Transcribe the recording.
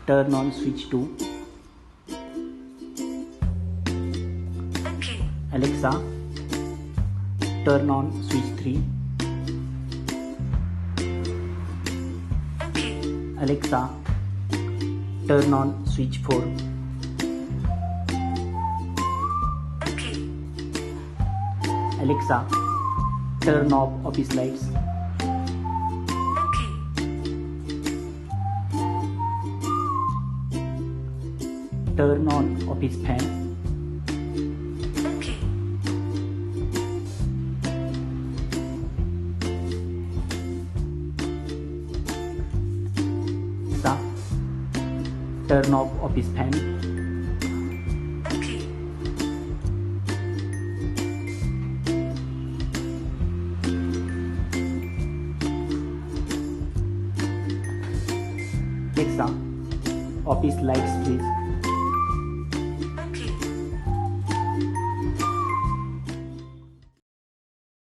turn on switch 2. Okay. Alexa, turn on switch 3. Okay. Alexa, turn on switch 4. Okay. Alexa, turn off office lights. Okay. Turn on office fan. Okay. Alexa, turn off office fan. Okay. Alexa, office lights please.